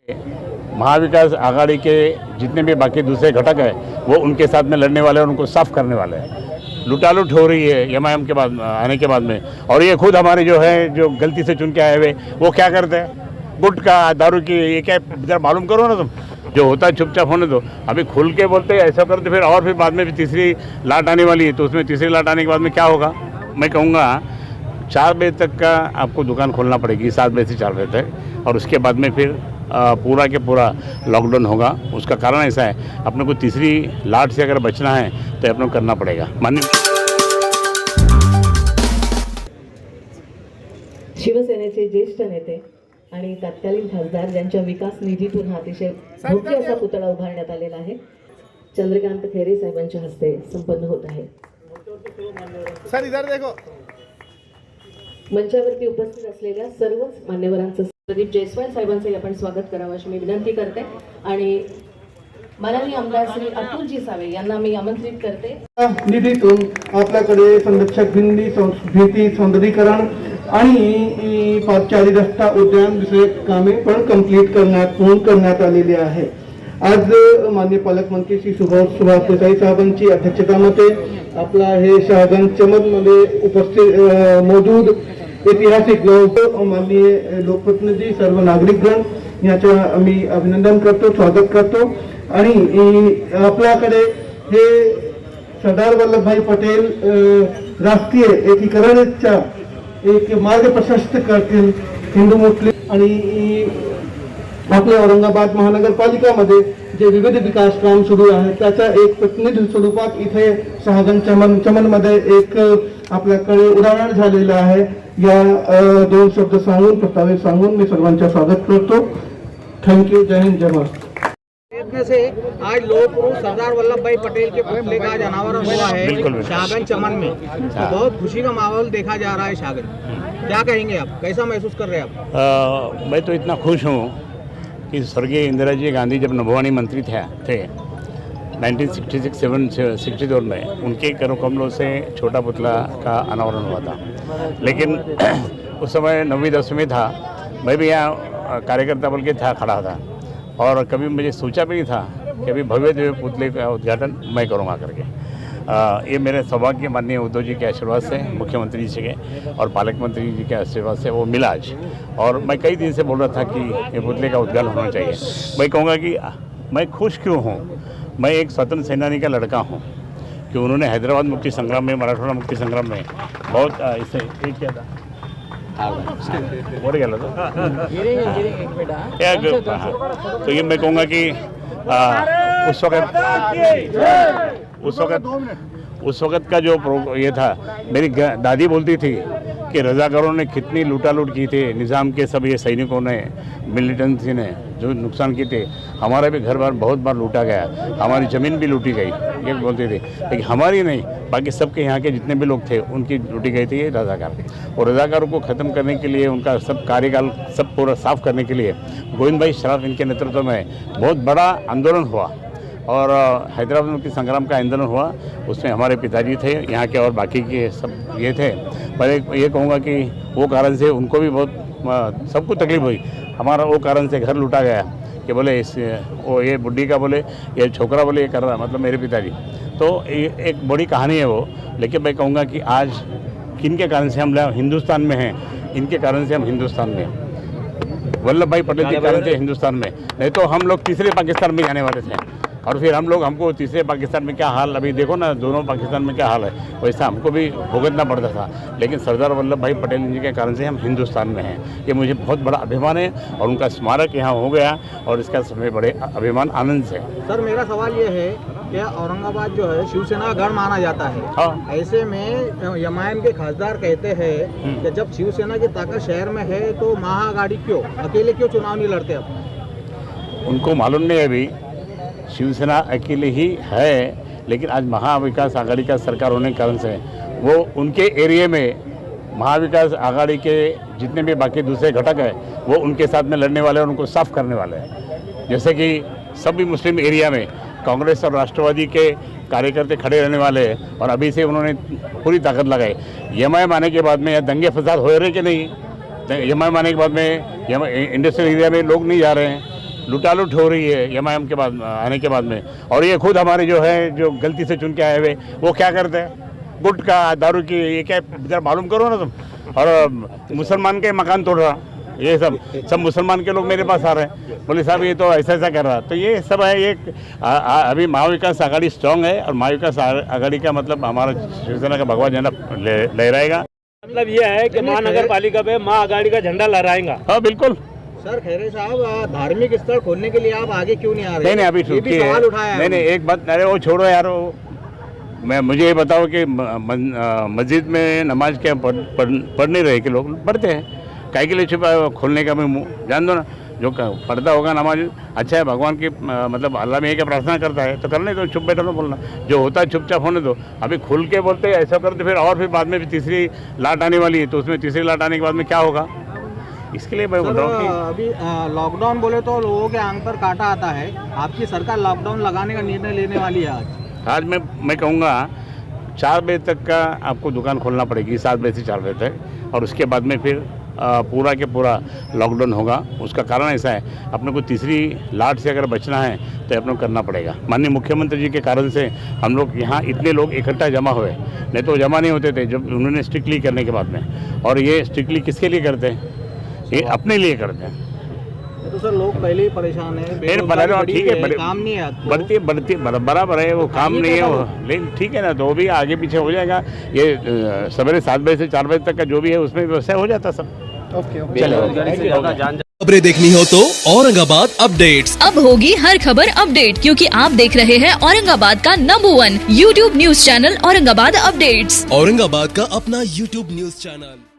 महाविकास आघाड़ी के जितने भी बाकी दूसरे घटक है वो उनके साथ में लड़ने वाले हैं, उनको साफ करने वाले हैं। लुटालुट हो रही है एमआईएम के बाद आने के बाद में, और ये खुद हमारे जो है जो गलती से चुन के आए हुए वो क्या करते हैं, गुटखा दारू की ये क्या जरा मालूम करो ना तुम, जो होता है चुपचाप होने दो। अभी खुल के बोलते हैं ऐसा करते फिर, और फिर बाद में भी तीसरी लाट आने वाली है, तो उसमें तीसरी लाट आने के बाद में क्या होगा। मैं कहूँगा 4 बजे तक का आपको दुकान खोलना पड़ेगी, 7 बजे से 4 बजे तक, और उसके बाद में फिर पूरा के पूरा लॉकडाउन होगा। उसका कारण ऐसा है, अपने को तीसरी लाट से अगर बचना है तो अपने को करना पड़ेगा। माननीय शिवसेनेचे ज्येष्ठ नेते आणि तत्कालीन खासदार ज्यांच्या विकास निधीतून हा अतिशय भव्य असा पुतळा उभारण्यात आलेला आहे, चंद्रकांत खैरे साहेबांच्या हस्ते संपन्न होत आहे। सर इधर देखो। मंचावरती उपस्थित असलेल्या सर्वच मान्यवरांचं प्रदीप जयस्वाल साहेबांचे आपण स्वागत करावं अशी मी विनंती करते आणि माननीय आमदार श्री अतुलजी सावे यांना मी आमंत्रित करते। निधीतून आपल्याकडे संरक्षक भिंती सौंदर्यीकरण आणि पादचारी रस्ता उद्यान दुसरे कामे पण कंप्लीट करण्यात आलेली आहे। आज माननीय पालकमंत्री श्री सुभाष देसाई साहेबांची अध्यक्षतेमध्ये आपला हे शहागंज चमनमध्ये उपस्थित मौजूद ऐतिहासिक लोक माननीय लोकप्रतिनिधी सर्व नागरिकगण याचा मी अभिनंदन करतो, स्वागत करतो। आणि आपल्याकडे हे सरदार वल्लभभाई पटेल राष्ट्रीय एकीकरणाचा एक मार्ग प्रशस्त करतील हिंदू मुस्लिम आणि आपल्या औरंगाबाद महानगरपालिकामध्ये जे विविध विकास काम सुरू आहे त्याचा एक प्रतिनिधी स्वरूपात इथे शहागंज चमनमध्ये एक आपल्याकडे उदाहरण झालेलं आहे। या 2 शब्द सांगून प्रस्तावित सांगून मी सर्वांचं स्वागत करतो। Thank you. जय हिंद, जय महाराष्ट्र। में से आज लोग सरदार वल्लभ भाई पटेल के पुतले का आज अनावरण हुआ है शाहगंज चमन में, तो बहुत खुशी का माहौल देखा जा रहा है शाहगंज। क्या कहेंगे आप, कैसा महसूस कर रहे हैं आप? मैं तो इतना खुश हूँ कि स्वर्गीय इंदिरा जी गांधी जब नभोवाणी मंत्री थे 1966-67 में, उनके कमलों से छोटा पुतला का अनावरण हुआ था। लेकिन उस समय 9वीं 10वीं था, मैं भी यहाँ कार्यकर्ता बोल के खड़ा था, और कभी मुझे सोचा भी नहीं था कि अभी भव्य पुतले का उद्घाटन मैं करूँगा करके। ये मेरे सौभाग्य माननीय उद्धव जी के आशीर्वाद से, मुख्यमंत्री जी के और पालक मंत्री जी के आशीर्वाद से वो मिला आज। और मैं कई दिन से बोल रहा था कि ये पुतले का उद्घाटन होना चाहिए। मैं कहूँगा कि मैं खुश क्यों हूँ, मैं एक स्वतंत्र सेनानी का लड़का हूँ कि उन्होंने हैदराबाद मुक्ति संग्राम में, मराठवाड़ा मुक्ति संग्राम में बहुत इसे एक किया था। बोल गया तो ये मैं कहूँगा कि उस वक़्त का जो ये था, मेरी दादी बोलती थी कि रज़ाकारों ने कितनी लूटालूट की थी, निज़ाम के सब ये सैनिकों ने, मिलिटेंसी ने जो नुकसान किए थे। हमारा भी घर बार बहुत बार लूटा गया, हमारी ज़मीन भी लूटी गई, ये बोलते थे। लेकिन हमारी नहीं, बाकी सबके यहाँ के जितने भी लोग थे उनकी लूटी गई थी ये रज़ाकार। और रज़ाकारों को ख़त्म करने के लिए, उनका सब कार्यकाल सब पूरा साफ करने के लिए गोविंद भाई शराफ इनके नेतृत्व में बहुत बड़ा आंदोलन हुआ, और हैदराबाद मुक्ति संग्राम का आंदोलन हुआ। उसमें हमारे पिताजी थे यहाँ के और बाकी के सब ये थे। पर ये कहूँगा कि वो कारण से उनको भी बहुत सबको तकलीफ हुई। हमारा वो कारण से घर लूटा गया कि बोले वो ये बुढ़ी का बोले, ये छोकरा बोले ये कर रहा, मतलब मेरे पिताजी। तो एक बड़ी कहानी है वो। लेकिन मैं कहूँगा कि आज किन के कारण से हम हिंदुस्तान में हैं, इनके कारण से हम हिंदुस्तान में हैं, वल्लभ भाई पटेल के कारण से हिंदुस्तान में। नहीं तो हम लोग तीसरे पाकिस्तान में जाने वाले थे, और फिर हमको तीसरे पाकिस्तान में क्या हाल, अभी देखो ना दोनों पाकिस्तान में क्या हाल है, वैसा हमको भी भुगतना पड़ता था। लेकिन सरदार वल्लभ भाई पटेल जी के कारण से हम हिंदुस्तान में हैं, ये मुझे बहुत बड़ा अभिमान है। और उनका स्मारक यहाँ हो गया, और इसका समय बड़े अभिमान आनंद से। सर मेरा सवाल ये है कि औरंगाबाद जो है शिवसेना गढ़ माना जाता है। हाँ। ऐसे में एमआईएम के खासदार कहते हैं कि जब शिवसेना की ताकत शहर में है तो महाआघाड़ी क्यों, अकेले क्यों चुनाव नहीं लड़ते अब? उनको मालूम नहीं अभी, शिवसेना अकेले ही है, लेकिन आज महाविकास आघाड़ी का सरकार होने के कारण से वो उनके एरिया में महाविकास आघाड़ी के जितने भी बाकी दूसरे घटक है वो उनके साथ में लड़ने वाले हैं, उनको साफ करने वाले हैं। जैसे कि सभी मुस्लिम एरिया में कांग्रेस और राष्ट्रवादी के कार्यकर्ता खड़े रहने वाले हैं, और अभी से उन्होंने पूरी ताकत लगाई। एमआईएम आने के बाद में या दंगे फसाद हो रहे कि नहीं, एमआईएम आने के बाद में इंडस्ट्रियल एरिया में लोग नहीं जा रहे हैं, लुटालुट हो रही है एमआईएम के बाद आने के बाद में। और ये खुद हमारे जो है जो गलती से चुन के आए हुए वो क्या करते हैं, गुटखा दारू की ये क्या इधर मालूम करो ना तुम। और मुसलमान के मकान तोड़ रहा, ये सब मुसलमान के लोग मेरे पास आ रहे हैं, बोले साहब ये तो ऐसा ऐसा कर रहा। तो ये सब है, ये अभी महाविकास आघाड़ी स्ट्रांग है और महाविकास आघाड़ी का मतलब हमारा शिवसेना का भगवा झंडा लहराएगा। मतलब ये है कि महानगर पालिका पे महा आघाड़ी का झंडा लहराएगा। हाँ बिल्कुल। सर खैरे साहब, धार्मिक स्थल खोलने के लिए आप आगे क्यों नहीं आ रहे? नहीं अभी ये भी सवाल उठाया है। नहीं एक बात, अरे वो छोड़ो यार, मुझे ये बताओ कि मस्जिद में नमाज क्या पढ़ नहीं रहे कि लोग पढ़ते हैं, काहे के लिए छुपा खोलने का? मैं जान दो ना, जो पढ़ता होगा नमाज अच्छा है, भगवान की मतलब अल्लाह में क्या प्रार्थना करता है तो करने दो, चुप बैठो ना बोलना, जो होता है चुपचाप होने दो। अभी खुल के बोलते हैं ऐसा करते फिर, और फिर बाद में भी तीसरी लाट आने वाली है, तो उसमें तीसरी लाट आने के बाद में क्या होगा, इसके लिए मैं बोल रहा हूँ कि अभी लॉकडाउन बोले तो लोगों के आंख पर कांटा आता है। आपकी सरकार लॉकडाउन लगाने का निर्णय लेने वाली है आज मैं कहूँगा 4 बजे तक का आपको दुकान खोलना पड़ेगी, 7 बजे से 4 बजे तक, और उसके बाद में फिर पूरा के पूरा लॉकडाउन होगा। उसका कारण ऐसा है, अपने को तीसरी लाट से अगर बचना है तो अपने को करना पड़ेगा। माननीय मुख्यमंत्री जी के कारण से हम लोग यहाँ इतने लोग इकट्ठा जमा हुए, नहीं तो जमा नहीं होते थे जब उन्होंने स्ट्रिक्टली करने के बाद में। और ये स्ट्रिक्टली किसके लिए करते हैं? ये अपने लिए करते हैं। तो सर लोग पहले ही परेशान है, ठीक है, काम नहीं है, बढ़ती बराबर है, वो काम नहीं है वो, लेकिन ठीक है ना, तो भी आगे पीछे हो जाएगा। ये सवेरे 7 बजे से 4 बजे तक का जो भी है उसमें व्यवस्था हो जाता सब। खबरें देखनी हो तो औरंगाबाद अपडेट्स अब होगी हर खबर अपडेट, क्योंकि आप देख रहे हैं औरंगाबाद का number 1 YouTube news channel Aurangabad updates. Aurangabad का अपना YouTube न्यूज चैनल।